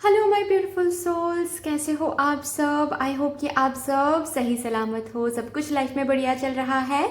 Hello my beautiful souls, कैसे हो आप सब। आई होप कि आप सब सही सलामत हो, सब कुछ लाइफ में बढ़िया चल रहा है।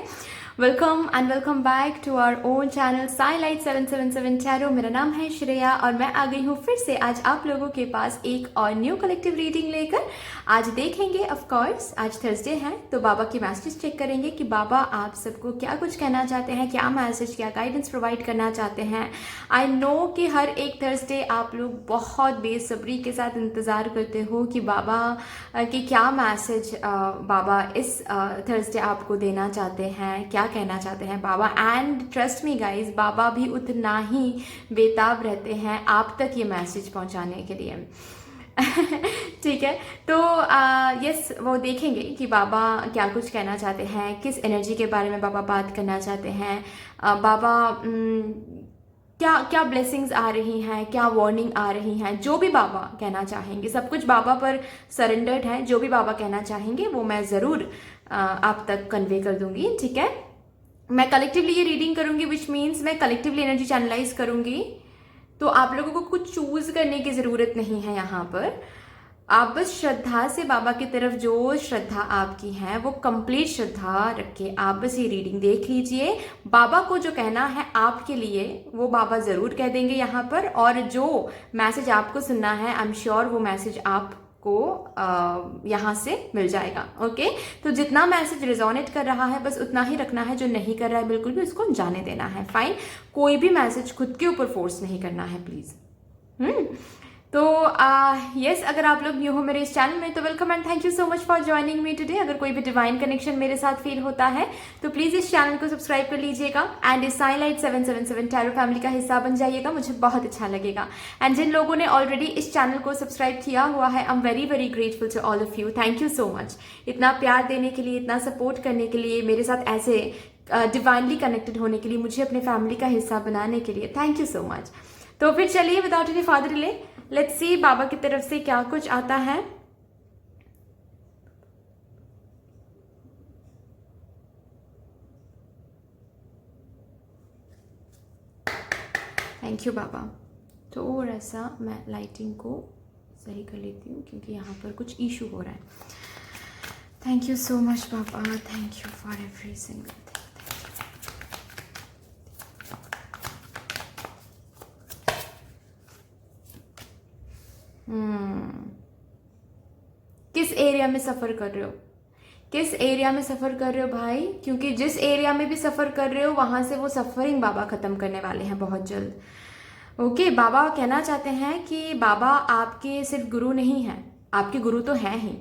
Welcome and welcome back to our own channel sylight 777 tarot. मेरा नाम है श्रेया और मैं आ गई हूँ फिर से आज आप लोगों के पास एक और न्यू कलेक्टिव रीडिंग लेकर। आज देखेंगे, ऑफ कोर्स आज थर्सडे है तो बाबा की मैसेज चेक करेंगे कि बाबा आप सबको क्या कुछ कहना चाहते हैं, क्या मैसेज, क्या गाइडेंस प्रोवाइड करना चाहते हैं। आई नो कि हर एक थर्सडे आप लोग बहुत बेसब्री के साथ इंतज़ार करते हो कि बाबा कि क्या मैसेज बाबा इस थर्सडे आपको देना चाहते हैं, क्या कहना चाहते हैं बाबा। एंड ट्रस्ट मी गाइज, बाबा भी उतना ही बेताब रहते हैं आप तक ये मैसेज पहुंचाने के लिए। ठीक है, तो यस वो देखेंगे कि बाबा क्या कुछ कहना चाहते हैं, किस एनर्जी के बारे में बाबा बात करना चाहते हैं। बाबा क्या क्या ब्लेसिंग्स आ रही हैं, क्या वार्निंग आ रही हैं। जो भी बाबा कहना चाहेंगे, सब कुछ बाबा पर सरेंडर्ड है। जो भी बाबा कहना चाहेंगे वो मैं ज़रूर आप तक कन्वे कर दूंगी। ठीक है, मैं कलेक्टिवली ये रीडिंग करूंगी, विच मीन्स मैं कलेक्टिवली एनर्जी चैनलाइज करूंगी। तो आप लोगों को कुछ चूज करने की ज़रूरत नहीं है यहाँ पर। आप बस श्रद्धा से बाबा की तरफ, जो श्रद्धा आपकी है वो कंप्लीट श्रद्धा रख के आप बस ये रीडिंग देख लीजिए। बाबा को जो कहना है आपके लिए वो बाबा ज़रूर कह देंगे यहाँ पर। और जो मैसेज आपको सुनना है, आई एम श्योर वो मैसेज आपको यहाँ से मिल जाएगा। ओके, तो जितना मैसेज रिजोनेट कर रहा है बस उतना ही रखना है, जो नहीं कर रहा है बिल्कुल भी उसको जाने देना है। फाइन, कोई भी मैसेज खुद के ऊपर फोर्स नहीं करना है प्लीज़। तो यस, अगर आप लोग न्यू हो मेरे इस चैनल में तो welcome and thank you so much for joining me today. अगर कोई भी डिवाइन कनेक्शन मेरे साथ फील होता है तो प्लीज इस चैनल को सब्सक्राइब कर लीजिएगा एंड इस साइलाइट 777 टैरो फैमिली का हिस्सा बन जाइएगा, मुझे बहुत अच्छा लगेगा। एंड जिन लोगों ने ऑलरेडी इस चैनल को सब्सक्राइब किया हुआ है, I am very very grateful to all of you. Thank you so much, इतना प्यार देने के लिए, इतना सपोर्ट करने के लिए, मेरे साथ ऐसे डिवाइनली कनेक्टेड होने के लिए, मुझे अपने फैमिली का हिस्सा बनाने के लिए थैंक यू सो मच। तो फिर चलिए without any further delay let's see बाबा की तरफ से क्या कुछ आता है। थैंक यू बाबा। थोड़ा सा मैं लाइटिंग को सही कर लेती हूँ क्योंकि यहाँ पर कुछ इशू हो रहा है। Thank you so much Baba, thank you for every single thing. किस एरिया में सफ़र कर रहे हो, किस एरिया में सफ़र कर रहे हो भाई, क्योंकि जिस एरिया में भी सफ़र कर रहे हो वहाँ से वो सफ़रिंग बाबा ख़त्म करने वाले हैं बहुत जल्द। ओके, बाबा कहना चाहते हैं कि बाबा आपके सिर्फ गुरु नहीं हैं, आपके गुरु तो हैं ही,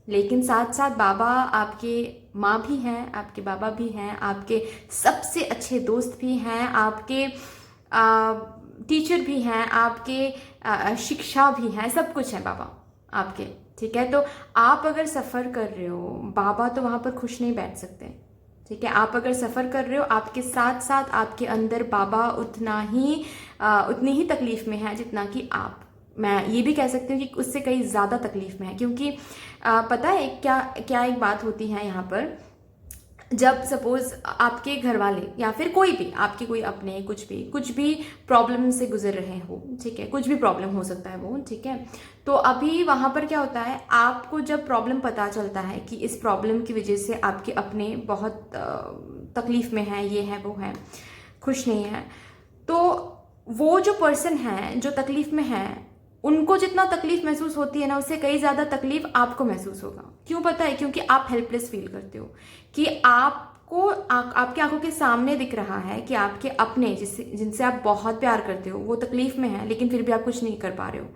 लेकिन साथ साथ बाबा आपके माँ भी हैं, आपके बाबा भी हैं, आपके सबसे अच्छे दोस्त भी हैं, आपके टीचर भी हैं, आपके शिक्षा भी हैं, सब कुछ है बाबा आपके। ठीक है, तो आप अगर सफ़र कर रहे हो, बाबा तो वहाँ पर खुश नहीं बैठ सकते। ठीक है, आप अगर सफ़र कर रहे हो, आपके साथ साथ आपके अंदर बाबा उतनी ही तकलीफ़ में है जितना कि आप। मैं ये भी कह सकती हूँ कि उससे कई ज़्यादा तकलीफ़ में है, क्योंकि पता है क्या क्या एक बात होती है यहाँ पर। जब सपोज आपके घर वाले या फिर कोई भी आपके कोई अपने कुछ भी प्रॉब्लम से गुजर रहे हो, ठीक है, कुछ भी प्रॉब्लम हो सकता है वो, ठीक है, तो अभी वहाँ पर क्या होता है, आपको जब प्रॉब्लम पता चलता है कि इस प्रॉब्लम की वजह से आपके अपने बहुत तकलीफ में है, ये है वो है, खुश नहीं है, तो वो जो पर्सन है जो तकलीफ में है उनको जितना तकलीफ महसूस होती है ना, उससे कई ज़्यादा तकलीफ आपको महसूस होगा। क्यों पता है? क्योंकि आप हेल्पलेस फील करते हो कि आपको आपकी आंखों के सामने दिख रहा है कि आपके अपने जिनसे आप बहुत प्यार करते हो वो तकलीफ में है, लेकिन फिर भी आप कुछ नहीं कर पा रहे हो,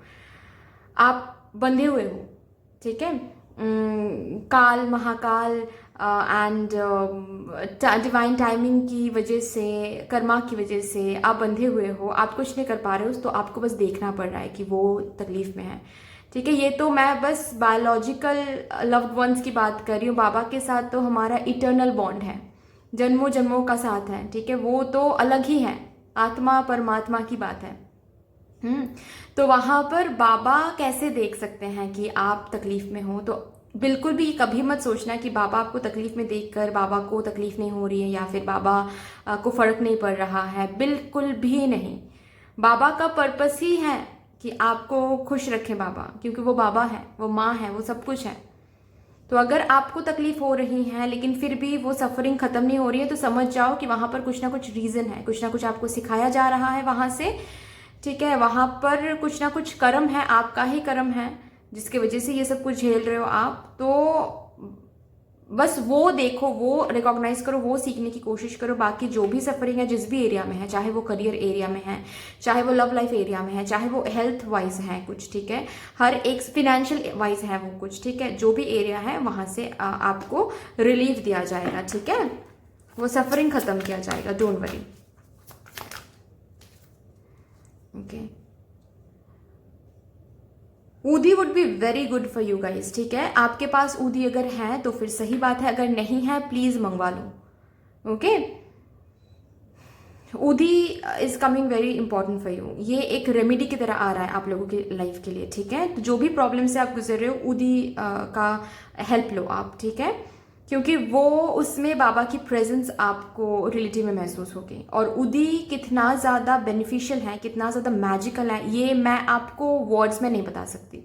आप बंधे हुए हो। ठीक है, काल महाकाल एंड डिवाइन टाइमिंग की वजह से, कर्मा की वजह से आप बंधे हुए हो, आप कुछ नहीं कर पा रहे हो, तो आपको बस देखना पड़ रहा है कि वो तकलीफ में है। ठीक है, ये तो मैं बस बायोलॉजिकल लव्ड वंस की बात कर रही हूँ। बाबा के साथ तो हमारा इटर्नल बॉन्ड है, जन्मों जन्मों का साथ है। ठीक है, वो तो अलग ही है, आत्मा परमात्मा की बात है। तो वहाँ पर बाबा कैसे देख सकते हैं कि आप तकलीफ में हो? तो बिल्कुल भी कभी मत सोचना कि बाबा आपको तकलीफ में देखकर बाबा को तकलीफ नहीं हो रही है या फिर बाबा को फर्क नहीं पड़ रहा है, बिल्कुल भी नहीं। बाबा का पर्पस ही है कि आपको खुश रखे बाबा, क्योंकि वो बाबा है, वो माँ है, वो सब कुछ है। तो अगर आपको तकलीफ हो रही है लेकिन फिर भी वो सफरिंग खत्म नहीं हो रही है, तो समझ जाओ कि वहां पर कुछ ना कुछ रीजन है, कुछ ना कुछ आपको सिखाया जा रहा है वहां से, ठीक है। वहां पर कुछ ना कुछ कर्म है, आपका ही कर्म है जिसकी वजह से ये सब कुछ झेल रहे हो आप। तो बस वो देखो, वो रिकॉग्नाइज करो, वो सीखने की कोशिश करो। बाकी जो भी सफरिंग है जिस भी एरिया में है, चाहे वो करियर एरिया में है, चाहे वो लव लाइफ एरिया में है, चाहे वो हेल्थ वाइज है कुछ, ठीक है, हर एक फिनेंशियल वाइज है वो कुछ, ठीक है, जो भी एरिया है वहां से आपको रिलीफ दिया जाएगा, ठीक है, वो सफरिंग खत्म किया जाएगा, डोंट वरी। ओके, ऊदी would be very good for you guys, ठीक है। आपके पास ऊदी अगर है तो फिर सही बात है, अगर नहीं है प्लीज मंगवा लो। ओके, ऊदी is coming very important for you. ये एक रेमेडी की तरह आ रहा है आप लोगों की लाइफ के लिए, ठीक है। तो जो भी प्रॉब्लम से आप गुजर रहे हो, ऊदी का हेल्प लो आप, ठीक है, क्योंकि वो उसमें बाबा की प्रेजेंस आपको रियलिटी में महसूस होगी। और ऊदी कितना ज़्यादा बेनिफिशियल है, कितना ज़्यादा मैजिकल है, ये मैं आपको वर्ड्स में नहीं बता सकती,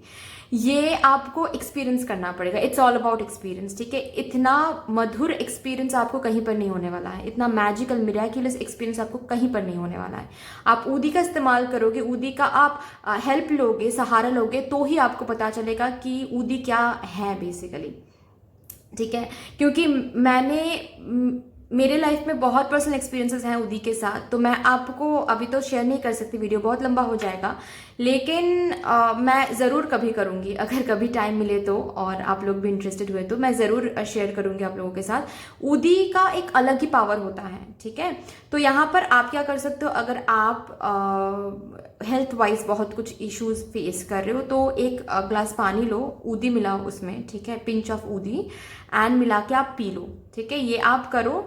ये आपको एक्सपीरियंस करना पड़ेगा। इट्स ऑल अबाउट एक्सपीरियंस, ठीक है। इतना मधुर एक्सपीरियंस आपको कहीं पर नहीं होने वाला है, इतना मैजिकल मिराक्युलस एक्सपीरियंस आपको कहीं पर नहीं होने वाला है। आप ऊदी का इस्तेमाल करोगे, ऊदी का आप हेल्प लोगे, सहारा लोगे, तो ही आपको पता चलेगा कि ऊदी क्या है बेसिकली, ठीक है। क्योंकि मेरे लाइफ में बहुत पर्सनल एक्सपीरियंसेस हैं ऊदी के साथ, तो मैं आपको अभी तो शेयर नहीं कर सकती, वीडियो बहुत लंबा हो जाएगा, लेकिन मैं ज़रूर कभी करूँगी, अगर कभी टाइम मिले तो, और आप लोग भी इंटरेस्टेड हुए तो मैं ज़रूर शेयर करूँगी आप लोगों के साथ। ऊदी का एक अलग ही पावर होता है, ठीक है। तो यहाँ पर आप क्या कर सकते हो, अगर आप हेल्थ वाइज बहुत कुछ इश्यूज फेस कर रहे हो, तो एक ग्लास पानी लो, ऊदी मिलाओ उसमें, ठीक है, पिंच ऑफ ऊदी एंड मिला के आप पी लो, ठीक है। ये आप करो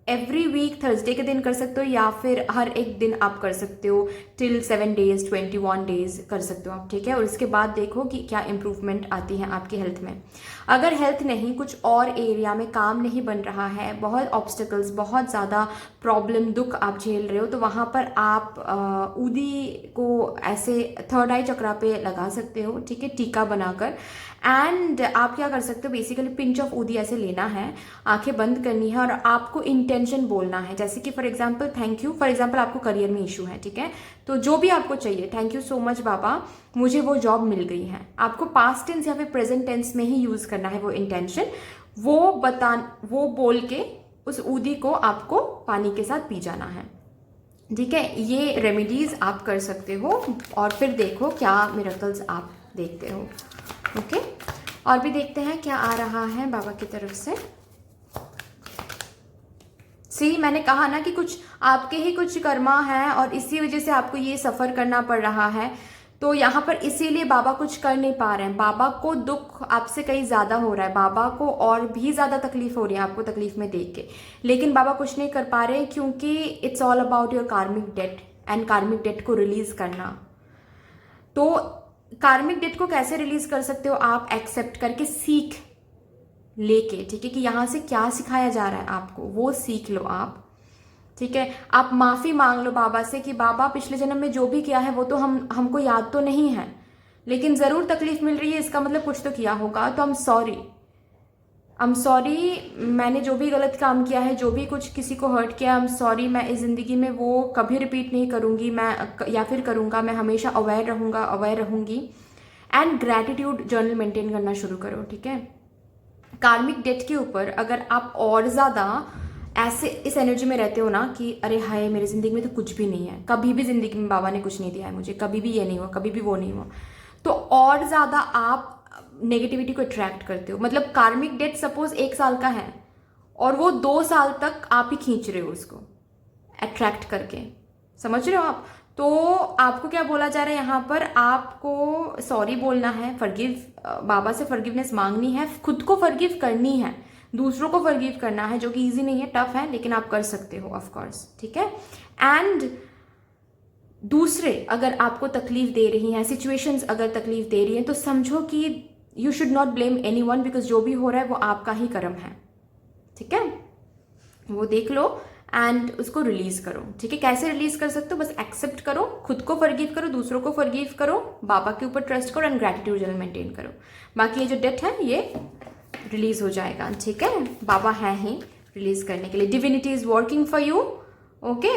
एवरी वीक, थर्सडे के दिन कर सकते हो, या फिर हर एक दिन आप कर सकते हो, टिल 7 डेज 21 डेज कर सकते हो आप, ठीक है। और इसके बाद देखो कि क्या इंप्रूवमेंट आती है आपकी हेल्थ में। अगर हेल्थ नहीं, कुछ और एरिया में काम नहीं बन रहा है, बहुत ऑब्स्टिकल्स, बहुत ज़्यादा प्रॉब्लम, दुख आप झेल रहे हो, तो वहाँ पर आप ऊदी को ऐसे थर्ड आई चक्रा पे लगा सकते हो, ठीक है, टीका बनाकर। एंड आप क्या कर सकते हो, बेसिकली पिंच ऑफ ऊदी ऐसे लेना है, आंखें बंद करनी है और आपको इंटेंशन बोलना है, जैसे कि for example thank you, for example आपको करियर में इशू है, ठीक है, तो जो भी आपको चाहिए, थैंक यू सो मच बाबा, मुझे वो जॉब मिल गई है, आपको पास्ट टेंस या फिर प्रेजेंट टेंस में ही यूज करना है वो इंटेंशन, वो बोल के उस ऊदी को आपको पानी के साथ पी जाना है, ठीक है। ये रेमेडीज आप कर सकते हो और फिर देखो क्या मिरेकल्स आप देखते हो। ओके, और भी देखते हैं क्या आ रहा है बाबा की तरफ से। सी, मैंने कहा ना कि कुछ आपके ही कुछ कर्मा है और इसी वजह से आपको ये सफर करना पड़ रहा है, तो यहाँ पर इसीलिए बाबा कुछ कर नहीं पा रहे हैं। बाबा को दुख आपसे कहीं ज्यादा हो रहा है, बाबा को और भी ज्यादा तकलीफ हो रही है आपको तकलीफ में देख के, लेकिन बाबा कुछ नहीं कर पा रहे क्योंकि इट्स ऑल अबाउट योर कार्मिक डेट एंड कार्मिक डेट को रिलीज करना। तो कार्मिक डेट को कैसे रिलीज कर सकते हो आप, एक्सेप्ट करके, सीख लेके, ठीक है, कि यहां से क्या सिखाया जा रहा है आपको, वो सीख लो आप, ठीक है। आप माफी मांग लो बाबा से कि बाबा पिछले जन्म में जो भी किया है वो तो हमको याद तो नहीं है, लेकिन जरूर तकलीफ मिल रही है, इसका मतलब कुछ तो किया होगा, तो आई एम सॉरी, मैंने जो भी गलत काम किया है, जो भी कुछ किसी को हर्ट किया, आई एम सॉरी, मैं इस जिंदगी में वो कभी रिपीट नहीं करूंगी, मैं या फिर करूंगा, मैं हमेशा अवेयर रहूंगी। एंड ग्रैटिट्यूड जर्नल मेंटेन करना शुरू करो, ठीक है। कार्मिक डेट के ऊपर अगर आप और ज्यादा ऐसे इस एनर्जी में रहते हो ना कि अरे हाय मेरी जिंदगी में तो कुछ भी नहीं है, कभी भी जिंदगी में बाबा ने कुछ नहीं दिया है मुझे, कभी भी ये नहीं हुआ, कभी भी वो नहीं हुआ, तो और ज्यादा आप नेगेटिविटी को अट्रैक्ट करते हो। मतलब कार्मिक डेट सपोज 1 साल का है और वो 2 साल तक आप ही खींच रहे हो उसको अट्रैक्ट करके, समझ रहे हो आप। तो आपको क्या बोला जा रहा है यहाँ पर, आपको सॉरी बोलना है, फॉरगिव, बाबा से फॉरगिवनेस मांगनी है, खुद को फॉरगिव करनी है, दूसरों को फॉरगिव करना है, जो कि इजी नहीं है, टफ है, लेकिन आप कर सकते हो ऑफ कोर्स, ठीक है। एंड दूसरे अगर आपको तकलीफ दे रही हैं, सिचुएशंस अगर तकलीफ दे रही हैं, तो समझो कि you should not blame anyone, because जो भी हो रहा है वो आपका ही कर्म है, ठीक है, वो देख लो एंड उसको रिलीज करो। ठीक है, कैसे रिलीज कर सकते हो, बस एक्सेप्ट करो, खुद को फॉरगिव करो, दूसरों को फॉरगिव करो, बाबा के ऊपर ट्रस्ट करो एंड ग्रैटिट्यूड जर्नल मेंटेन करो। बाकी ये जो डेट है ये रिलीज हो जाएगा। ठीक है, बाबा है ही रिलीज करने के लिए। Divinity is working for you. Okay,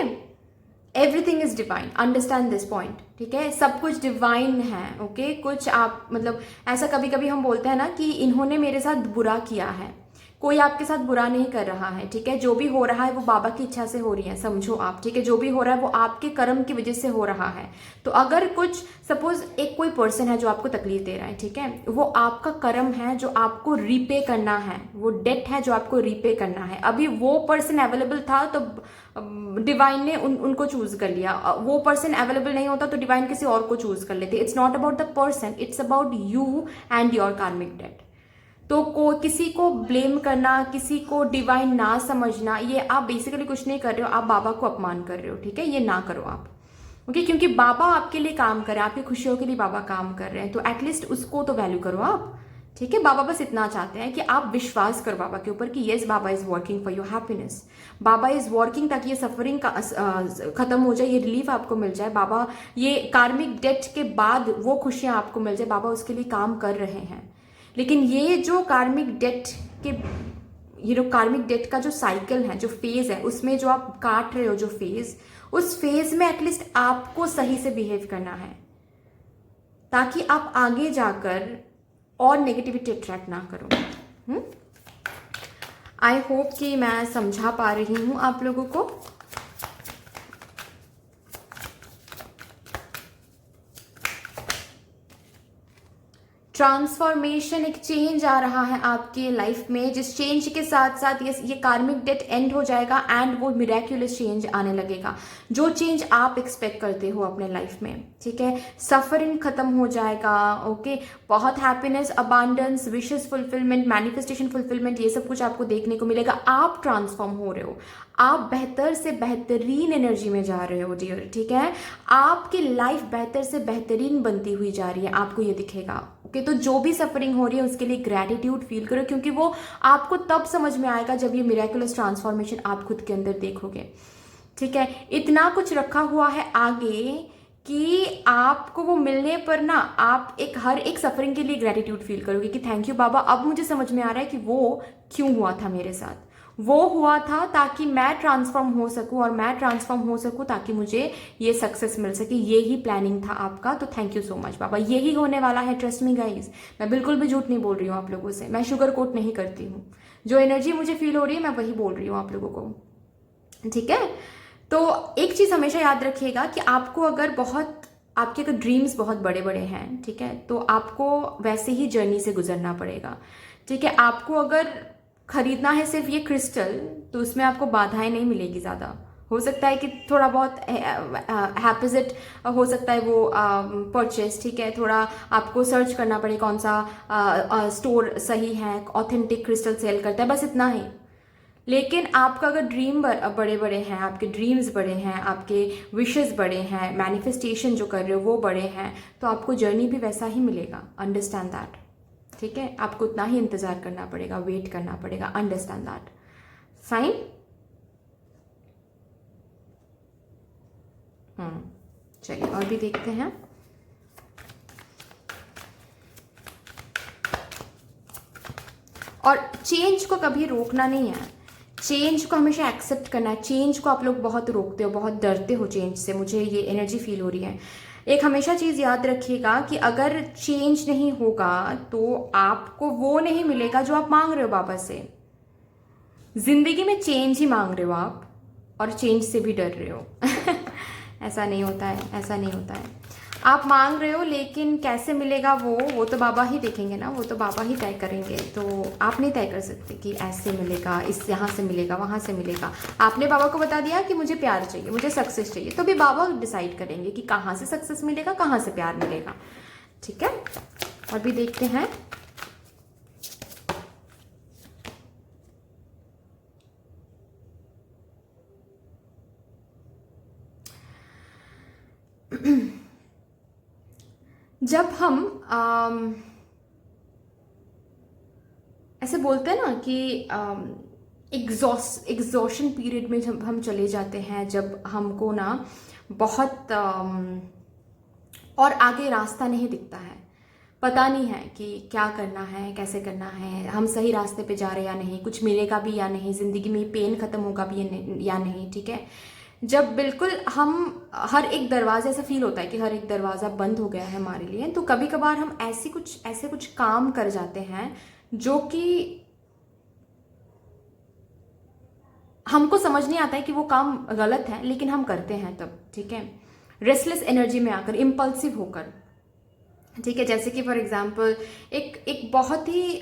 everything is divine, understand this point. ठीक है, सब कुछ डिवाइन है। ओके, कुछ आप मतलब ऐसा कभी कभी हम बोलते हैं ना कि इन्होंने मेरे साथ बुरा किया है, कोई आपके साथ बुरा नहीं कर रहा है। ठीक है, जो भी हो रहा है वो बाबा की इच्छा से हो रही है, समझो आप। ठीक है, जो भी हो रहा है वो आपके कर्म की वजह से हो रहा है। तो अगर कुछ सपोज एक कोई पर्सन है जो आपको तकलीफ दे रहा है, ठीक है, वो आपका कर्म है जो आपको रीपे करना है, वो डेट है जो आपको रीपे करना है। अभी वो पर्सन अवेलेबल था तो डिवाइन ने उनको चूज कर लिया, वो पर्सन अवेलेबल नहीं होता तो डिवाइन किसी और को चूज कर लेते। It's not about the person, it's about you and your कार्मिक डेट। तो किसी को ब्लेम करना, किसी को डिवाइन ना समझना, ये आप बेसिकली कुछ नहीं कर रहे हो, आप बाबा को अपमान कर रहे हो। ठीक है, ये ना करो आप। ओके, क्योंकि बाबा आपके लिए काम कर रहे हैं, आपकी खुशियों के लिए बाबा काम कर रहे हैं, तो एटलीस्ट उसको तो वैल्यू करो आप। ठीक है, बाबा बस इतना चाहते हैं कि आप विश्वास करो बाबा के ऊपर कि yes Baba is working for your happiness. Baba is working ताकि ये सफरिंग का खत्म हो जाए, ये रिलीफ आपको मिल जाए। बाबा ये कार्मिक डेट के बाद वो खुशियां आपको मिल जाए, बाबा उसके लिए काम कर रहे हैं। लेकिन ये जो कार्मिक डेट के कार्मिक डेट का जो साइकिल है, जो फेज है, उसमें जो आप काट रहे हो जो फेज, उस फेज में एटलीस्ट आपको सही से बिहेव करना है ताकि आप आगे जाकर और नेगेटिविटी अट्रैक्ट ना करो। आई होप कि मैं समझा पा रही हूं आप लोगों को। ट्रांसफॉर्मेशन, एक चेंज आ रहा है आपके लाइफ में, जिस चेंज के साथ साथ ये कार्मिक डेट एंड हो जाएगा एंड वो मिरेक्युलस चेंज आने लगेगा, जो चेंज आप एक्सपेक्ट करते हो अपने लाइफ में। ठीक है, सफरिंग खत्म हो जाएगा। ओके, बहुत happiness, abundance, wishes fulfilment, manifestation fulfilment, ये सब कुछ आपको देखने को मिलेगा। आप ट्रांसफॉर्म हो रहे हो, आप बेहतर से बेहतरीन एनर्जी में जा रहे हो डियर। ठीक है, आपकी लाइफ बेहतर से बेहतरीन बनती हुई जा रही है, आपको ये दिखेगा। ओके, तो जो भी सफरिंग हो रही है उसके लिए ग्रैटिट्यूड फील करो, क्योंकि वो आपको तब समझ में आएगा जब ये मिरेकुलस ट्रांसफॉर्मेशन आप खुद के अंदर देखोगे। ठीक है, इतना कुछ रखा हुआ है आगे कि आपको वो मिलने पर ना आप हर एक सफरिंग के लिए ग्रैटिट्यूड फील करोगे कि थैंक यू बाबा, अब मुझे समझ में आ रहा है कि वो क्यों हुआ था मेरे साथ। वो हुआ था ताकि मैं ट्रांसफॉर्म हो सकूं, और मैं ट्रांसफॉर्म हो सकूं ताकि मुझे ये सक्सेस मिल सके। ये ही प्लानिंग था आपका, तो थैंक यू सो मच बाबा, यही होने वाला है। ट्रस्ट मी गाइज, मैं बिल्कुल भी झूठ नहीं बोल रही हूँ आप लोगों से, मैं शुगर कोट नहीं करती हूँ। जो एनर्जी मुझे फील हो रही है मैं वही बोल रही हूँ आप लोगों को। ठीक है, तो एक चीज हमेशा याद रखिएगा कि आपको अगर आपके अगर ड्रीम्स बहुत बड़े बड़े हैं, ठीक है, तो आपको वैसे ही जर्नी से गुजरना पड़ेगा। ठीक है, आपको अगर खरीदना है सिर्फ ये क्रिस्टल, तो उसमें आपको बाधाएं नहीं मिलेगी ज़्यादा। हो सकता है कि थोड़ा बहुत हैपोजिट हो सकता है वो परचेस। ठीक है, थोड़ा आपको सर्च करना पड़े कौन सा स्टोर सही है, ऑथेंटिक क्रिस्टल सेल करता है, बस इतना ही। लेकिन आपका अगर ड्रीम बड़े बड़े हैं, आपके ड्रीम्स बड़े हैं, आपके विशेस बड़े हैं, मैनिफेस्टेशन जो कर रहे हो वो बड़े हैं, तो आपको जर्नी भी वैसा ही मिलेगा। Understand that. ठीक है, आपको उतना ही इंतजार करना पड़ेगा, वेट करना पड़ेगा। Understand that. फाइन। चलिए और भी देखते हैं। और चेंज को कभी रोकना नहीं है, चेंज को हमेशा एक्सेप्ट करना है। चेंज को आप लोग बहुत रोकते हो, बहुत डरते हो चेंज से, मुझे ये एनर्जी फील हो रही है। एक हमेशा चीज याद रखिएगा कि अगर चेंज नहीं होगा तो आपको वो नहीं मिलेगा जो आप मांग रहे हो बाबा से। जिंदगी में चेंज ही मांग रहे हो आप, और चेंज से भी डर रहे हो। ऐसा नहीं होता है, ऐसा नहीं होता है। आप मांग रहे हो, लेकिन कैसे मिलेगा वो तो बाबा ही देखेंगे ना, वो तो बाबा ही तय करेंगे। तो आप नहीं तय कर सकते कि ऐसे मिलेगा, इस यहाँ से मिलेगा, वहाँ से मिलेगा। आपने बाबा को बता दिया कि मुझे प्यार चाहिए, मुझे सक्सेस चाहिए, तो भी बाबा डिसाइड करेंगे कि कहाँ से सक्सेस मिलेगा, कहाँ से प्यार मिलेगा। ठीक है, और भी देखते हैं। जब हम ऐसे बोलते हैं ना कि एग्जॉशन पीरियड में जब हम चले जाते हैं, जब हमको ना बहुत और आगे रास्ता नहीं दिखता है, पता नहीं है कि क्या करना है, कैसे करना है, हम सही रास्ते पे जा रहे हैं या नहीं, कुछ मिलेगा भी या नहीं, ज़िंदगी में पेन ख़त्म होगा भी या नहीं, ठीक है। जब बिल्कुल हम हर एक दरवाजे, ऐसा फील होता है कि हर एक दरवाज़ा बंद हो गया है हमारे लिए, तो कभी कभार हम ऐसे कुछ काम कर जाते हैं जो कि हमको समझ नहीं आता है कि वो काम गलत है, लेकिन हम करते हैं तब, ठीक है, रेस्टलेस एनर्जी में आकर, इम्पल्सिव होकर, ठीक है। जैसे कि फॉर एग्जांपल एक बहुत ही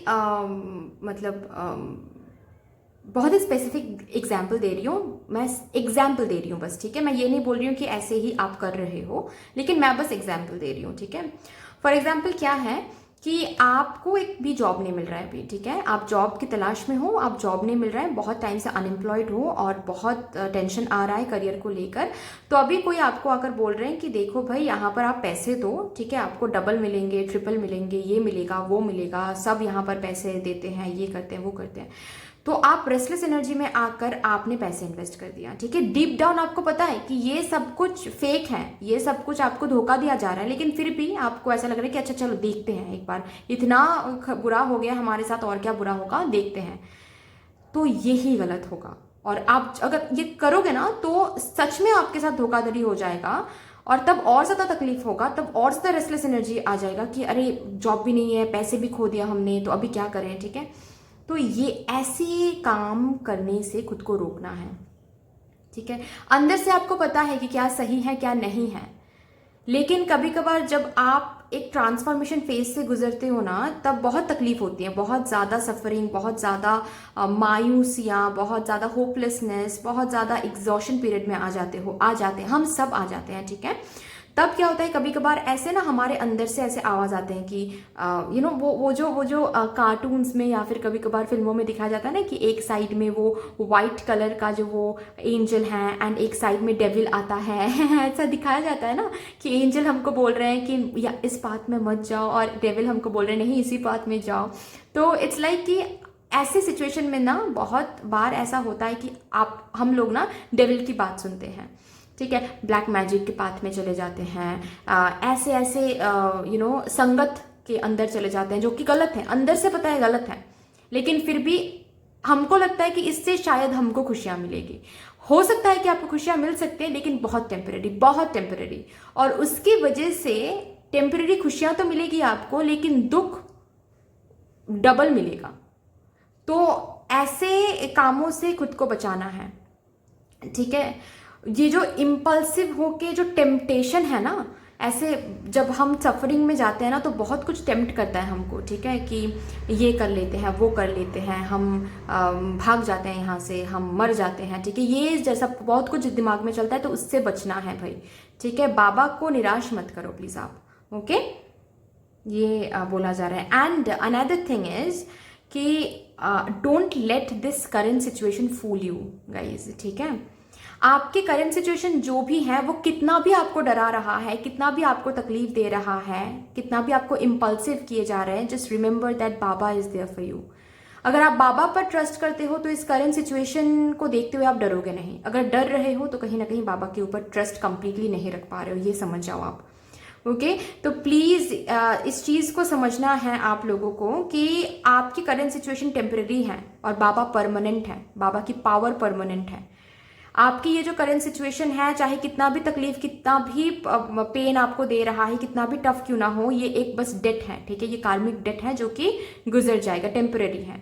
बहुत ही स्पेसिफिक एग्जाम्पल दे रही हूँ मैं, एग्जाम्पल दे रही हूँ बस, ठीक है। मैं ये नहीं बोल रही हूँ कि ऐसे ही आप कर रहे हो, लेकिन मैं बस एग्जाम्पल दे रही हूँ, ठीक है। फॉर एग्जाम्पल क्या है कि आपको एक भी जॉब नहीं मिल रहा है अभी, ठीक है, आप जॉब की तलाश में हो, आप जॉब नहीं मिल रहा है, बहुत टाइम से अनएम्प्लॉयड हो और बहुत टेंशन आ रहा है करियर को लेकर, तो अभी कोई आपको आकर बोल रहे हैं कि देखो भाई यहाँ पर आप पैसे दो, ठीक है, आपको डबल मिलेंगे, ट्रिपल मिलेंगे, ये मिलेगा, वो मिलेगा, सब यहाँ पर पैसे देते हैं, ये करते हैं, वो करते हैं, तो आप रेस्टलेस एनर्जी में आकर आपने पैसे इन्वेस्ट कर दिया, ठीक है। डीप डाउन आपको पता है कि ये सब कुछ फेक है, ये सब कुछ आपको धोखा दिया जा रहा है, लेकिन फिर भी आपको ऐसा लग रहा है कि अच्छा चलो देखते हैं एक बार, इतना बुरा हो गया हमारे साथ, और क्या बुरा होगा, देखते हैं, तो यही गलत होगा। और आप अगर ये करोगे ना तो सच में आपके साथ धोखाधड़ी हो जाएगा, और तब और ज़्यादा तकलीफ होगा, तब और ज़्यादा रेस्टलेस एनर्जी आ जाएगा कि अरे जॉब भी नहीं है, पैसे भी खो दिया हमने, तो अभी क्या करें, ठीक है। तो ये ऐसे काम करने से खुद को रोकना है, ठीक है। अंदर से आपको पता है कि क्या सही है क्या नहीं है, लेकिन कभी कभार जब आप एक ट्रांसफॉर्मेशन फेज से गुजरते हो ना, तब बहुत तकलीफ होती है, बहुत ज़्यादा सफरिंग, बहुत ज़्यादा मायूसियाँ, बहुत ज़्यादा होपलेसनेस, बहुत ज़्यादा एग्जॉशन पीरियड में आ जाते हैं, हम सब आ जाते हैं, ठीक है। तब क्या होता है, कभी कभार ऐसे ना हमारे अंदर से ऐसे आवाज आते हैं कि वो जो कार्टून्स में या फिर कभी कभार फिल्मों में दिखाया जाता है ना कि एक साइड में वो वाइट कलर का जो वो एंजल है एंड एक साइड में डेविल आता है ऐसा दिखाया जाता है ना कि एंजल हमको बोल रहे हैं कि या इस पाथ में मत जाओ, और डेविल हमको बोल रहे हैं नहीं इसी पाथ में जाओ। तो इट्स लाइक कि ऐसे सिचुएशन में ना बहुत बार ऐसा होता है कि हम लोग ना डेविल की बात सुनते हैं, ठीक है, ब्लैक मैजिक के पाथ में चले जाते हैं, ऐसे ऐसे संगत के अंदर चले जाते हैं जो कि गलत है, अंदर से पता है गलत है, लेकिन फिर भी हमको लगता है कि इससे शायद हमको खुशियां मिलेगी। हो सकता है कि आपको खुशियां मिल सकते हैं, लेकिन बहुत टेम्परेरी, और उसकी वजह से टेम्परेरी खुशियां तो मिलेगी आपको, लेकिन दुख डबल मिलेगा। तो ऐसे कामों से खुद को बचाना है, ठीक है। ये जो इम्पल्सिव होके जो टेम्पटेशन है ना, ऐसे जब हम सफरिंग में जाते हैं ना तो बहुत कुछ टेम्प्ट करता है हमको, ठीक है, कि ये कर लेते हैं, वो कर लेते हैं, हम भाग जाते हैं यहाँ से, हम मर जाते हैं, ठीक है, ये जैसा बहुत कुछ दिमाग में चलता है, तो उससे बचना है भाई, ठीक है। बाबा को निराश मत करो प्लीज़ आप, ओके, ये बोला जा रहा है। एंड अनदर थिंग इज कि don't let this current situation fool you guys, ठीक है। आपके करंट सिचुएशन जो भी है, वो कितना भी आपको डरा रहा है, कितना भी आपको तकलीफ दे रहा है, कितना भी आपको इम्पल्सिव किए जा रहे हैं, जस्ट रिमेंबर दैट बाबा इज देयर फॉर यू। अगर आप बाबा पर ट्रस्ट करते हो तो इस करंट सिचुएशन को देखते हुए आप डरोगे नहीं। अगर डर रहे हो तो कहीं ना कहीं बाबा के ऊपर ट्रस्ट कंप्लीटली नहीं रख पा रहे हो, ये समझ जाओ आप, ओके। तो प्लीज़ इस चीज़ को समझना है आप लोगों को कि आपकी करंट सिचुएशन टेम्परेरी है और बाबा परमानेंट है, बाबा की पावर परमानेंट है। आपकी ये जो करंट सिचुएशन है, चाहे कितना भी तकलीफ, कितना भी पेन आपको दे रहा है, कितना भी टफ क्यों ना हो, ये एक बस डेट है, ठीक है, ये कार्मिक डेट है जो कि गुजर जाएगा, टेम्परेरी है,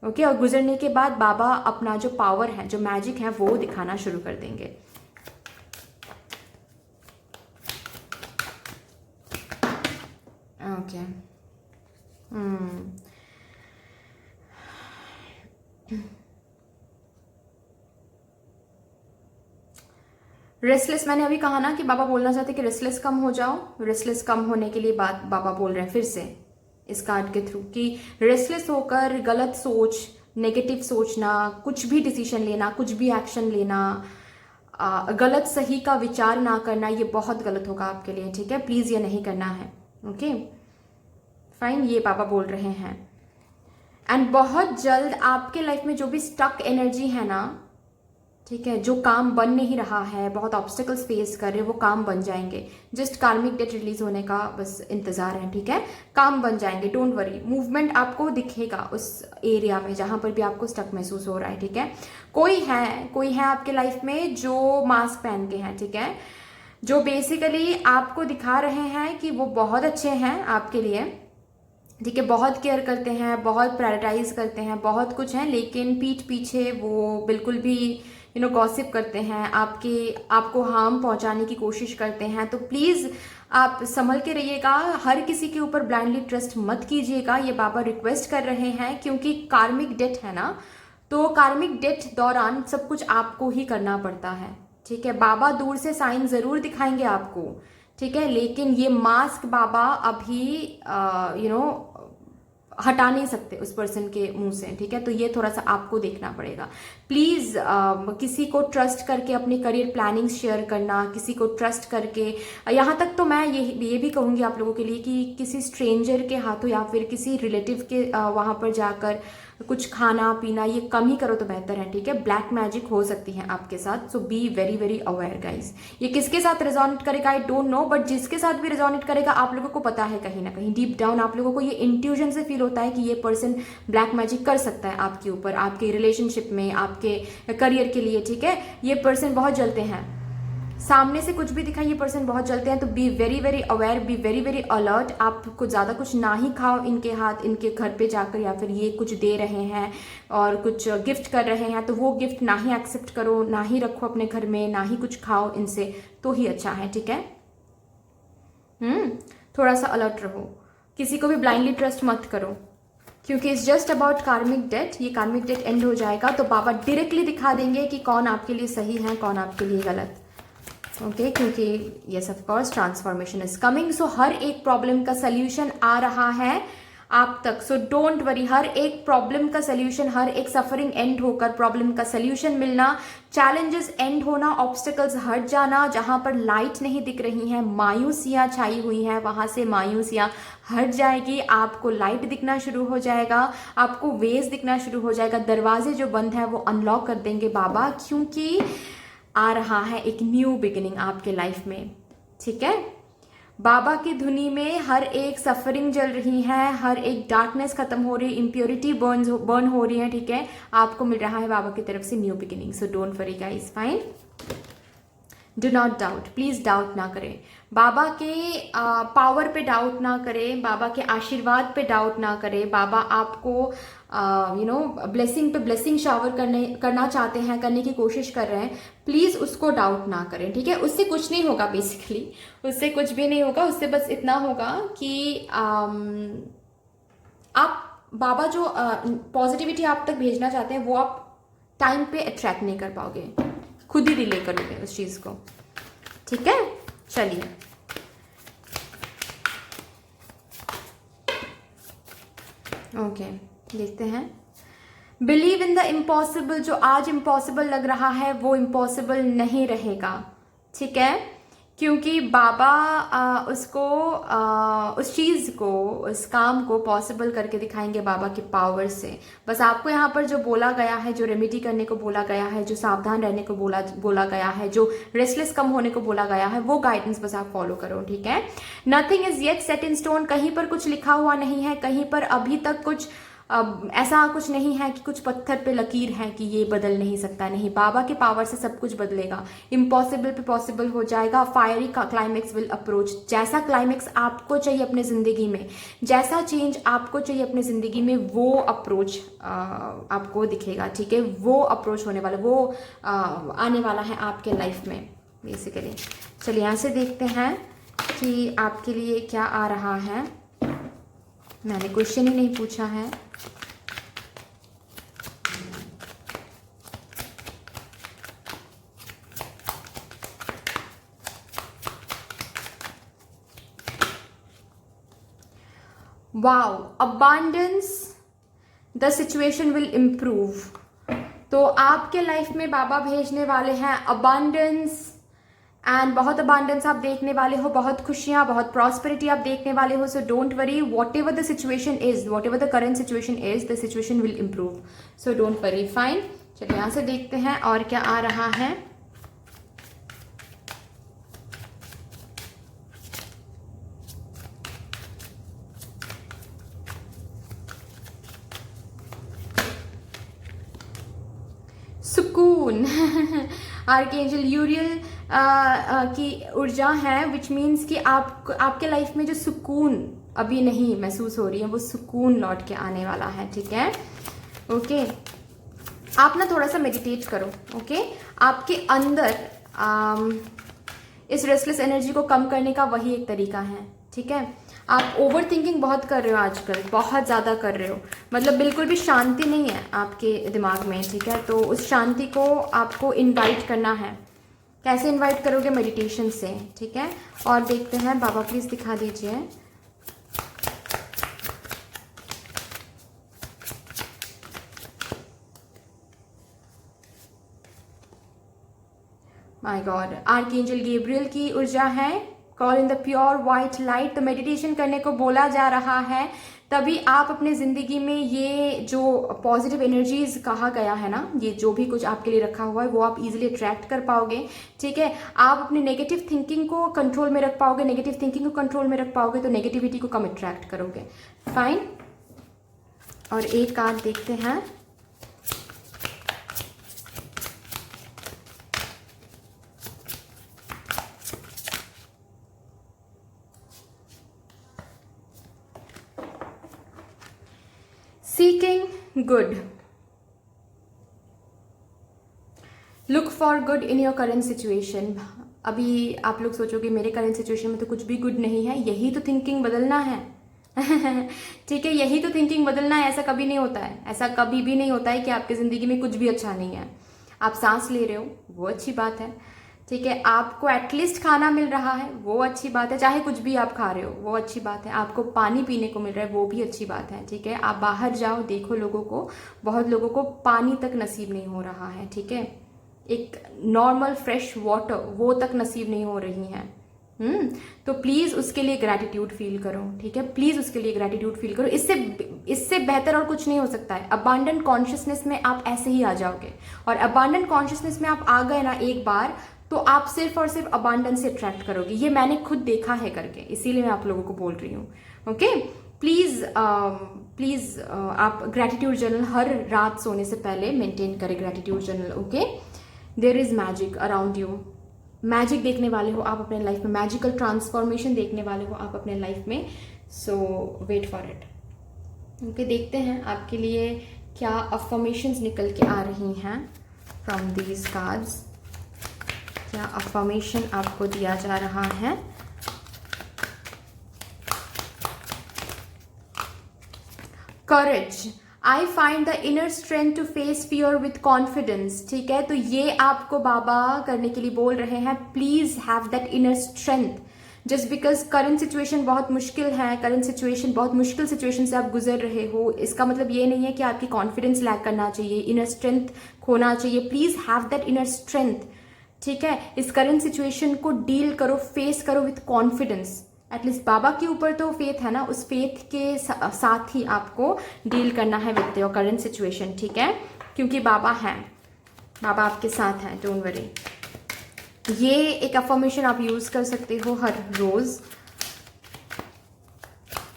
ओके। और गुजरने के बाद बाबा अपना जो पावर है, जो मैजिक है, वो दिखाना शुरू कर देंगे। ओके, रेस्टलेस, मैंने अभी कहा ना कि बाबा बोलना चाहते कि रेस्टलेस कम हो जाओ। रेस्टलेस कम होने के लिए बात बाबा बोल रहे हैं फिर से इस कार्ड के थ्रू कि रेस्टलेस होकर गलत सोच, नेगेटिव सोचना, कुछ भी डिसीजन लेना, कुछ भी एक्शन लेना, गलत सही का विचार ना करना, ये बहुत गलत होगा आपके लिए, ठीक है। प्लीज़ ये नहीं करना है, ओके फाइन, ये बाबा बोल रहे हैं। एंड बहुत जल्द आपके लाइफ में जो भी स्टक एनर्जी है ना, ठीक है, जो काम बन नहीं रहा है, बहुत ऑब्स्टिकल्स फेस कर रहे हैं, वो काम बन जाएंगे। जस्ट कार्मिक डेट रिलीज होने का बस इंतजार है, ठीक है, काम बन जाएंगे, डोंट वरी। मूवमेंट आपको दिखेगा उस एरिया में जहां पर भी आपको स्टक महसूस हो रहा है, ठीक है। कोई है आपके लाइफ में जो मास्क पहन के हैं, ठीक है, जो बेसिकली आपको दिखा रहे हैं कि वो बहुत अच्छे हैं आपके लिए, ठीक है, बहुत केयर करते हैं, बहुत प्रायोरिटाइज करते हैं, बहुत कुछ है, लेकिन पीठ पीछे वो बिल्कुल भी गॉसिप करते हैं, आपको हार्म पहुंचाने की कोशिश करते हैं। तो प्लीज़ आप संभल के रहिएगा, हर किसी के ऊपर ब्लाइंडली ट्रस्ट मत कीजिएगा, ये बाबा रिक्वेस्ट कर रहे हैं, क्योंकि कार्मिक डेट है ना, तो कार्मिक डेट दौरान सब कुछ आपको ही करना पड़ता है, ठीक है। बाबा दूर से साइन ज़रूर दिखाएंगे आपको, ठीक है, लेकिन ये मास्क बाबा अभी हटा नहीं सकते उस पर्सन के मुंह से, ठीक है। तो ये थोड़ा सा आपको देखना पड़ेगा। प्लीज़ किसी को ट्रस्ट करके अपनी करियर प्लानिंग शेयर करना, किसी को ट्रस्ट करके, यहाँ तक तो मैं ये भी कहूँगी आप लोगों के लिए कि किसी स्ट्रेंजर के हाथों या फिर किसी रिलेटिव के वहाँ पर जाकर कुछ खाना पीना ये कम ही करो तो बेहतर है, ठीक है। ब्लैक मैजिक हो सकती है आपके साथ, so be very very aware guys. ये किसके साथ रिजोनेट करेगा आई डोंट नो, बट जिसके साथ भी रिजोनेट करेगा आप लोगों को पता है, कहीं ना कहीं डीप डाउन आप लोगों को ये इंट्यूजन से फील होता है कि ये पर्सन ब्लैक मैजिक कर सकता है आपके ऊपर, आपके रिलेशनशिप में, आपके करियर के लिए, ठीक है। ये पर्सन बहुत जलते हैं, सामने से कुछ भी दिखाई ये पर्सन बहुत जलते हैं। तो B very very aware, B very very alert. आप कुछ ज़्यादा कुछ ना ही खाओ इनके हाथ, इनके घर पे जाकर, या फिर ये कुछ दे रहे हैं और कुछ गिफ्ट कर रहे हैं तो वो गिफ्ट ना ही एक्सेप्ट करो, ना ही रखो अपने घर में, ना ही कुछ खाओ इनसे, तो ही अच्छा है, ठीक है। थोड़ा सा अलर्ट रहो, किसी को भी ब्लाइंडली ट्रस्ट मत करो, क्योंकि इट्स जस्ट अबाउट कार्मिक डेट। ये कार्मिक डेट एंड हो जाएगा तो बाबा डायरेक्टली दिखा देंगे कि कौन आपके लिए सही है, कौन आपके लिए गलत, ओके क्योंकि yes of course transformation is coming. So हर एक प्रॉब्लम का सोल्यूशन आ रहा है आप तक, सो डोंट वरी। हर एक प्रॉब्लम का सोल्यूशन, हर एक सफरिंग एंड होकर प्रॉब्लम का सोल्यूशन मिलना, चैलेंजेस एंड होना, ऑब्स्टिकल्स हट जाना, जहां पर लाइट नहीं दिख रही है, मायूसियां छाई हुई हैं, वहां से मायूसियां हट जाएगी, आपको लाइट दिखना शुरू हो जाएगा, आपको वेज दिखना शुरू हो जाएगा, दरवाजे जो बंद है वो अनलॉक कर देंगे बाबा, क्योंकि आ रहा है एक न्यू बिगिनिंग आपके लाइफ में, ठीक है। बाबा की धुनी में हर एक सफरिंग जल रही है, हर एक डार्कनेस खत्म हो रही है, इम्प्योरिटी बर्न हो रही है, ठीक है। आपको मिल रहा है बाबा की तरफ से new beginning, so don't worry guys, fine. Do not doubt, please doubt ना करें, बाबा के पावर पे डाउट ना करें, बाबा के आशीर्वाद पे डाउट ना करें। बाबा आपको ब्लेसिंग पे ब्लेसिंग शावर करना चाहते हैं, करने की कोशिश कर रहे हैं, प्लीज उसको डाउट ना करें, ठीक है। उससे कुछ नहीं होगा, बेसिकली उससे कुछ भी नहीं होगा, उससे बस इतना होगा कि आप बाबा जो पॉजिटिविटी आप तक भेजना चाहते हैं वो आप टाइम पे अट्रैक्ट नहीं कर पाओगे, खुद ही डिले करोगे उस चीज को, ठीक है। चलिए ओके, देखते हैं। बिलीव इन द इम्पॉसिबल, जो आज इम्पॉसिबल लग रहा है वो इम्पॉसिबल नहीं रहेगा, ठीक है, क्योंकि बाबा उस चीज़ को, उस काम को पॉसिबल करके दिखाएंगे बाबा के पावर से। बस आपको यहाँ पर जो बोला गया है, जो रेमेडी करने को बोला गया है, जो सावधान रहने को बोला गया है, जो रेस्टलेस कम होने को बोला गया है, वो गाइडेंस बस आप फॉलो करो, ठीक है। Nothing is yet set in stone, कहीं पर कुछ लिखा हुआ नहीं है, कहीं पर अभी तक कुछ ऐसा कुछ नहीं है कि कुछ पत्थर पे लकीर है कि ये बदल नहीं सकता, नहीं, बाबा के पावर से सब कुछ बदलेगा, इम्पॉसिबल पे पॉसिबल हो जाएगा, फायरी का क्लाइमेक्स विल अप्रोच। जैसा क्लाइमेक्स आपको चाहिए अपने जिंदगी में, जैसा चेंज आपको चाहिए अपनी जिंदगी में, वो अप्रोच आपको दिखेगा, ठीक है, वो अप्रोच होने वाला, वो आने वाला है आपके लाइफ में बेसिकली। चलिए यहाँ से देखते हैं कि आपके लिए क्या आ रहा है। मैंने क्वेश्चन ही नहीं पूछा है। Wow, abundance, the situation will improve. तो आपके लाइफ में बाबा भेजने वाले हैं अबांडेंस एंड बहुत अबांडेंस आप देखने वाले हो, बहुत खुशियाँ, बहुत प्रॉस्पेरिटी आप देखने वाले हो. So don't worry, what ever the situation is, what ever the current situation is, the situation will improve. So don't worry. Fine. चलिए यहाँ से देखते हैं और क्या आ रहा है. सुकून. आर्कएंजल यूरियल की ऊर्जा है, विच मीन्स कि आपके लाइफ में जो सुकून अभी नहीं महसूस हो रही है, वो सुकून लौट के आने वाला है. ठीक है. ओके. आप ना थोड़ा सा मेडिटेट करो. ओके. आपके अंदर इस रेस्टलेस एनर्जी को कम करने का वही एक तरीका है. ठीक है. आप ओवर थिंकिंग बहुत कर रहे हो आजकल, बहुत ज़्यादा कर रहे हो, मतलब बिल्कुल भी शांति नहीं है आपके दिमाग में. ठीक है. तो उस शांति को आपको इनवाइट करना है. कैसे इनवाइट करोगे? मेडिटेशन से. ठीक है. और देखते हैं, बाबा प्लीज़ दिखा दीजिए. My God. आर्कएंजल गैब्रियल की ऊर्जा है. Call in the pure white light. तो मेडिटेशन करने को बोला जा रहा है, तभी आप अपने ज़िंदगी में ये जो पॉजिटिव एनर्जीज कहा गया है ना, ये जो भी कुछ आपके लिए रखा हुआ है, वो आप इजीली अट्रैक्ट कर पाओगे. ठीक है. आप अपने नेगेटिव थिंकिंग को कंट्रोल में रख पाओगे. नेगेटिव थिंकिंग को कंट्रोल में रख पाओगे तो नेगेटिविटी को कम अट्रैक्ट करोगे. फाइन. और एक कार्ड देखते हैं. Seeking good. Look for good in your current situation. अभी आप लोग सोचोगे मेरे करंट सिचुएशन में तो कुछ भी गुड नहीं है. यही तो थिंकिंग बदलना है. ठीक है. यही तो थिंकिंग बदलना है. ऐसा कभी नहीं होता है. ऐसा कभी भी नहीं होता है कि आपकी ज़िंदगी में कुछ भी अच्छा नहीं है. आप सांस ले रहे हो, वो अच्छी बात है. ठीक है. आपको एटलीस्ट खाना मिल रहा है, वो अच्छी बात है. चाहे कुछ भी आप खा रहे हो, वो अच्छी बात है. आपको पानी पीने को मिल रहा है, वो भी अच्छी बात है. ठीक है. आप बाहर जाओ, देखो लोगों को, बहुत लोगों को पानी तक नसीब नहीं हो रहा है. ठीक है. एक नॉर्मल फ्रेश वाटर, वो तक नसीब नहीं हो रही है. तो प्लीज़ उसके लिए ग्रैटिट्यूड फील करो. ठीक है. प्लीज़ उसके लिए ग्रैटिट्यूड फील करो. इससे बेहतर और कुछ नहीं हो सकता है. अबांडेंट कॉन्शियसनेस में आप ऐसे ही आ जाओगे. और अबांडेंट कॉन्शियसनेस में आप आ गए ना एक बार, तो आप सिर्फ और सिर्फ अबांडेंस से अट्रैक्ट करोगे. ये मैंने खुद देखा है करके, इसीलिए मैं आप लोगों को बोल रही हूँ. ओके. प्लीज़ आप ग्रैटिट्यूड जर्नल हर रात सोने से पहले मेंटेन करें. Gratitude journal. Okay. There is magic around you. Magic देखने वाले हो आप अपने लाइफ में. मैजिकल ट्रांसफॉर्मेशन देखने वाले हो आप अपने लाइफ में. सो वेट फॉर इट. ओके. देखते हैं आपके लिए क्या अफर्मेशंस निकल के आ रही हैं फ्रॉम दीज कार्ड्स. क्या अफर्मेशन आपको दिया जा रहा है. Courage. I find the inner strength to face fear with confidence. ठीक है. तो ये आपको बाबा करने के लिए बोल रहे हैं. Please have that inner strength. Just because current situation बहुत मुश्किल है, करंट सिचुएशन बहुत मुश्किल सिचुएशन से आप गुजर रहे हो, इसका मतलब ये नहीं है कि आपकी कॉन्फिडेंस लैक करना चाहिए, इनर स्ट्रेंथ खोना चाहिए. Please have that inner strength. ठीक है. इस करंट सिचुएशन को डील करो, फेस करो विथ कॉन्फिडेंस. एटलीस्ट बाबा के ऊपर तो फेथ है ना, उस फेथ के साथ ही आपको डील करना है विथ योर करंट सिचुएशन. ठीक है. क्योंकि बाबा हैं, बाबा आपके साथ हैं. Don't worry. ये एक अफर्मेशन आप यूज कर सकते हो हर रोज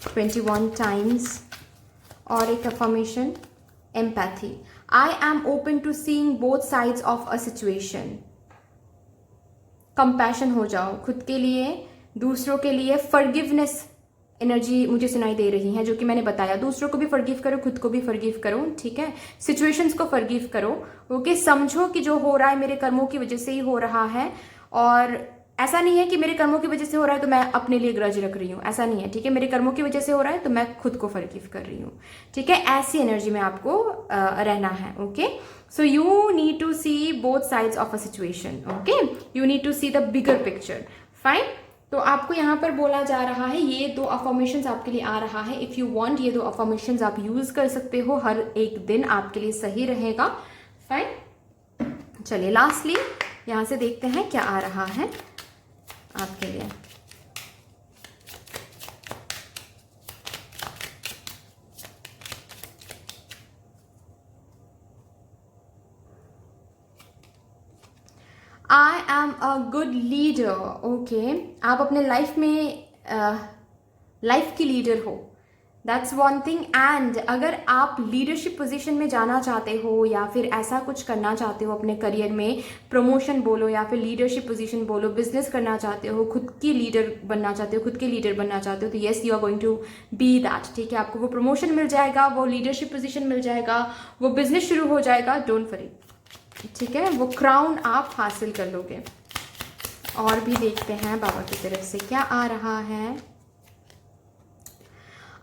21 टाइम्स. और एक affirmation empathy. I am open to seeing both sides of a situation. Compassion हो जाओ खुद के लिए, दूसरों के लिए. फॉरगिवनेस एनर्जी मुझे सुनाई दे रही है, जो कि मैंने बताया. दूसरों को भी फॉरगिव करो, खुद को भी फॉरगिव करो. ठीक है. सिचुएशंस को फॉरगिव करो. ओके. समझो कि जो हो रहा है मेरे कर्मों की वजह से ही हो रहा है, और ऐसा नहीं है कि मेरे कर्मों की वजह से हो रहा है तो मैं अपने लिए ग्रज रख रही हूँ. ऐसा नहीं है. ठीक है. मेरे कर्मों की वजह से हो रहा है तो मैं खुद को फॉरगिव कर रही हूँ. ठीक है. ऐसी एनर्जी में आपको रहना है. Okay. So you need to see both sides of a situation. Okay. You need to see the bigger picture. Fine. तो आपको यहाँ पर बोला जा रहा है, ये 2 अफर्मेशंस आपके लिए आ रहा है. इफ़ यू वांट, ये 2 अफर्मेशंस आप यूज कर सकते हो. हर एक दिन आपके लिए सही रहेगा. फाइन. चलिए लास्टली यहाँ से देखते हैं क्या आ रहा है आपके लिए। I am a good leader. Okay, आप अपने लाइफ में लाइफ की लीडर हो, दैट्स वन थिंग। एंड अगर आप लीडरशिप पोजीशन में जाना चाहते हो या फिर ऐसा कुछ करना चाहते हो अपने करियर में, प्रमोशन बोलो या फिर लीडरशिप पोजीशन बोलो, बिजनेस करना चाहते हो, खुद की लीडर बनना चाहते हो, खुद के लीडर बनना चाहते हो, तो yes, you are going to be that. ठीक है, आपको वो प्रमोशन मिल जाएगा, वो लीडरशिप पोजीशन मिल जाएगा, वो बिजनेस शुरू हो जाएगा, डोंट वरी। ठीक है, वो क्राउन आप हासिल कर लोगे। और भी देखते हैं बाबा की तरफ से क्या आ रहा है।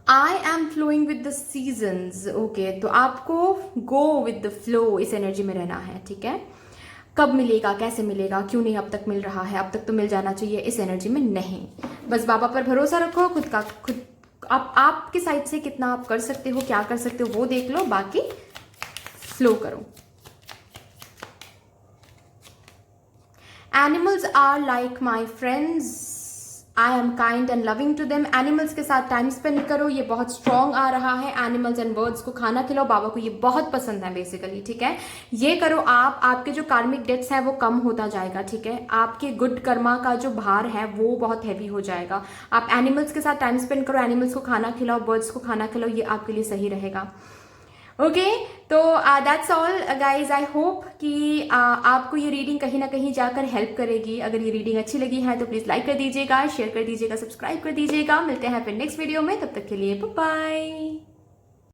I am flowing with the seasons. Okay, तो आपको गो विद द फ्लो, इस एनर्जी में रहना है। ठीक है, कब मिलेगा, कैसे मिलेगा, क्यों नहीं अब तक मिल रहा है, अब तक तो मिल जाना चाहिए, इस एनर्जी में नहीं। बस बाबा पर भरोसा रखो, खुद आपके साइड से कितना आप कर सकते हो, क्या कर सकते हो वो देख लो, बाकी फ्लो करो। Animals are like my friends, I am kind and loving to them. Animals के साथ टाइम स्पेंड करो, ये बहुत स्ट्रॉन्ग आ रहा है। एनिमल्स एंड बर्ड्स को खाना खिलाओ, बाबा को ये बहुत पसंद है बेसिकली। ठीक है, ये करो आप, आपके जो कार्मिक डेट्स हैं वो कम होता जाएगा। ठीक है, आपके गुड कर्मा का जो भार है वो बहुत हैवी हो जाएगा। आप एनिमल्स के साथ टाइम स्पेंड करो, एनिमल्स को खाना खिलाओ, बर्ड्स को खाना खिलाओ, ये आपके लिए सही रहेगा। ओके, तो that's all guys. I hope कि आपको ये रीडिंग कहीं ना कहीं जाकर हेल्प करेगी। अगर ये रीडिंग अच्छी लगी है तो प्लीज लाइक कर दीजिएगा, शेयर कर दीजिएगा, सब्सक्राइब कर दीजिएगा। मिलते हैं फिर नेक्स्ट वीडियो में, तब तक के लिए बाय बाय।